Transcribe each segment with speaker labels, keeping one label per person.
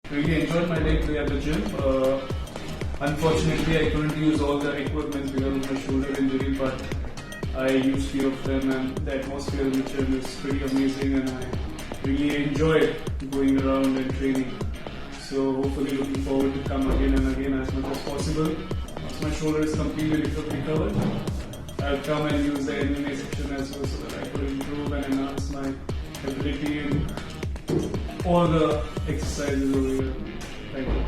Speaker 1: Really enjoyed my day today at the gym. Unfortunately, I couldn't use all the equipment because of my shoulder injury, but I used few of them, and the atmosphere in the gym is pretty amazing, and I really enjoyed going around and training. So hopefully looking forward to come again and again as much as possible. Once my shoulder is completely recovered, I'll come and use the MMA section as well so that I could improve and enhance my ability in all the exercises over here. Thank you.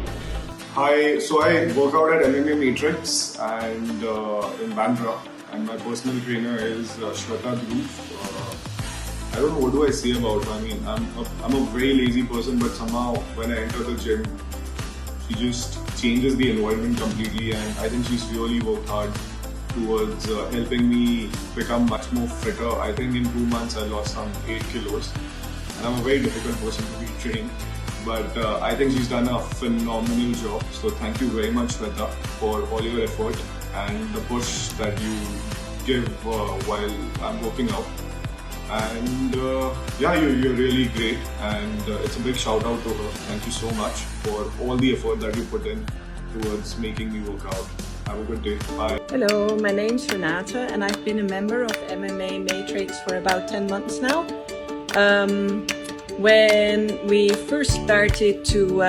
Speaker 2: Hi, so I work out at MMA Matrix and in Bandra, and my personal trainer is Shweta Dhruv. I don't know what do I say about her. I mean, I'm a very lazy person, but somehow when I enter the gym, she just changes the environment completely, and I think she's really worked hard towards helping me become much more fitter. I think in 2 months I lost some 8 kilos, and I'm a very difficult person to be trained. But I think she's done a phenomenal job. So thank you very much, Shweta, for all your effort and the push that you give while I'm working out. And yeah, you're really great, and it's a big shout out to her. Thank you so much for all the effort that you put in towards making me work out. Have a good day. Bye.
Speaker 3: Hello, my name's Renata, and I've been a member of MMA Matrix for about 10 months now. When we first started to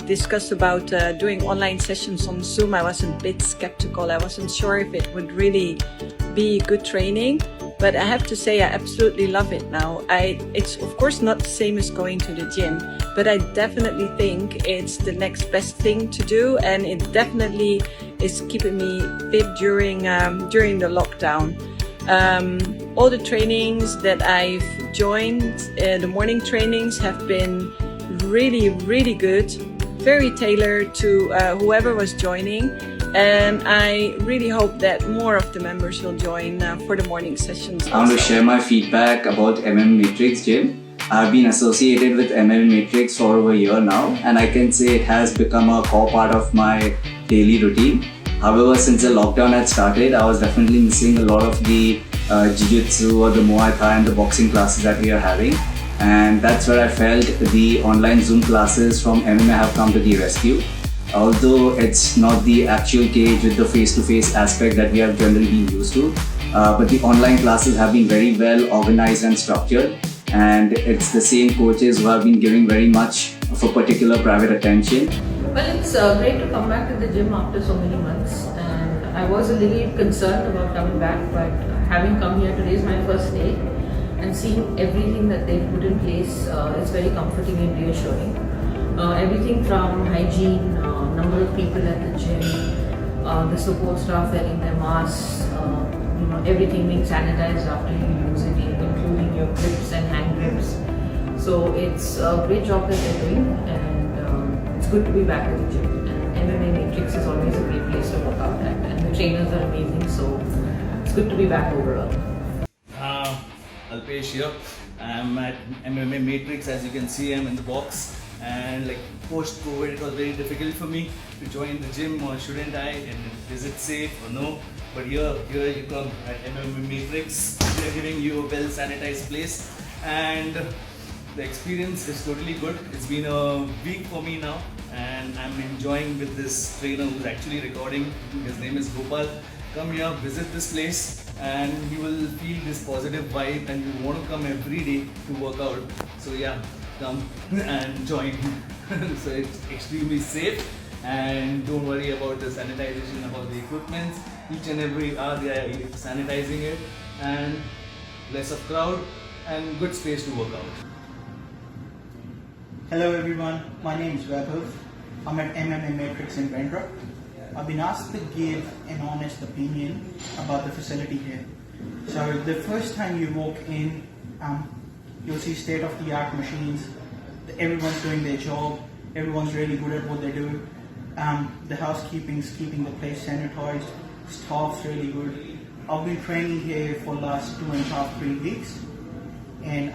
Speaker 3: discuss about doing online sessions on Zoom, I was a bit skeptical. I wasn't sure if it would really be good training, but I have to say I absolutely love it now. It's of course not the same as going to the gym, but I definitely think it's the next best thing to do, and it definitely is keeping me fit during the lockdown. All the trainings that I've joined, the morning trainings have been really good, very tailored to whoever was joining, and I really hope that more of the members will join for the morning sessions.
Speaker 4: I want to share my feedback about MMA Matrix Gym. I've been associated with MMA Matrix for over a year now, and I can say it has become a core part of my daily routine. However, since the lockdown had started, I was definitely missing a lot of the jiu-jitsu or the Muay Thai and the boxing classes that we are having, and that's where I felt the online Zoom classes from MMA have come to the rescue. Although it's not the actual cage with the face-to-face aspect that we have generally been used to, but the online classes have been very well organized and structured, and it's the same coaches who have been giving very much of a particular private attention.
Speaker 5: Well, it's great to come back to the gym after so many months, and I was a little concerned about coming back, but having come here, today is my first day, and seeing everything that they've put in place is very comforting and reassuring. Everything from hygiene, number of people at the gym, the support staff wearing their masks, everything being sanitized after you use it, including your grips and hand grips. So it's a great job that they're doing, and it's good to be back at the gym. And MMA Matrix is always a great place to work out at, and the trainers are amazing, so it's good to be back overall.
Speaker 6: Alpesh here. I'm at MMA Matrix. As you can see, I'm in the box, and like post-COVID, it was very difficult for me to join the gym, or shouldn't I, and is it safe or no? But here you come at MMA Matrix. They're giving you a well-sanitized place, and the experience is totally good. It's been a week for me now, and I'm enjoying with this trainer who's actually recording. His name is Gopal. Come here, visit this place, and you will feel this positive vibe, and you want to come every day to work out. So yeah, come and join. So it's extremely safe, and don't worry about the sanitization, about the equipment. Each and every hour they are sanitizing it, and less of crowd and good space to work out.
Speaker 7: Hello everyone, my name is Vaibhav. I'm at MMA Matrix in Bandra. I've been asked to give an honest opinion about the facility here. So the first time you walk in, you'll see state-of-the-art machines. Everyone's doing their job. Everyone's really good at what they do. The housekeeping's keeping the place sanitized. Staff's really good. I've been training here for the last 2.5-3 weeks, and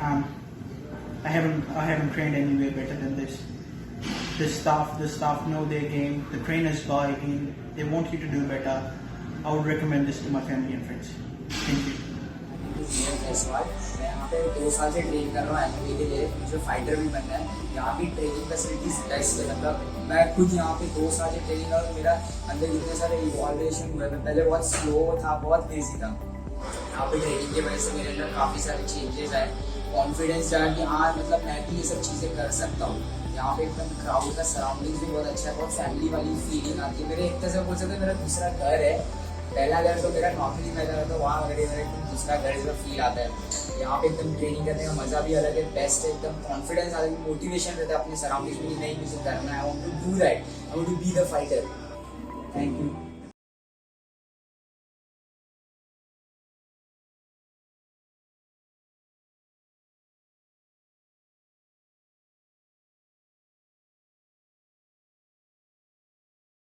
Speaker 7: I haven't trained anywhere better than this. The staff know their game. The trainers buy in. They want you to do better. I would recommend this to my family and friends. Thank you.
Speaker 8: पे 2 साल से train कर रहा हूँ MMA के लिए, मुझे fighter भी बनना है। यहाँ की ट्रेनिंग फैसिलिटीज बेस्ट है, मतलब मैं खुद यहाँ पे 2 साल से ट्रेनिंग कर, मेरा अंदर इतने सारे इवॉल्वेशन हुए। मैं पहले बहुत स्लो था, बहुत लेजी था। यहाँ पे ट्रेनिंग की वजह से मेरे अंदर काफ़ी सारे चेंजेस आए, कॉन्फिडेंस आया कि हाँ मतलब मैं भी ये सब चीज़ें कर सकता हूँ। यहाँ पे एकदम क्राउड का सराउंडिंग्स भी बहुत अच्छा है, बहुत फैमिली वाली फीलिंग आती है। मेरे एक तरह से बोल सकते मेरा दूसरा घर है। पहला घर तो मेरा नौकरी में था, तो वहाँ अगर मेरा एकदम दूसरा घर जैसा फील आता है। यहाँ पे एकदम ट्रेनिंग करने का मज़ा भी अलग है, बेस्ट है, एकदम कॉन्फिडेंस आता है, मोटिवेशन रहता है अपने सराउंडिंग्स में, नहीं मुझे करना है, I want to do that, I want to be the fighter. Thank you.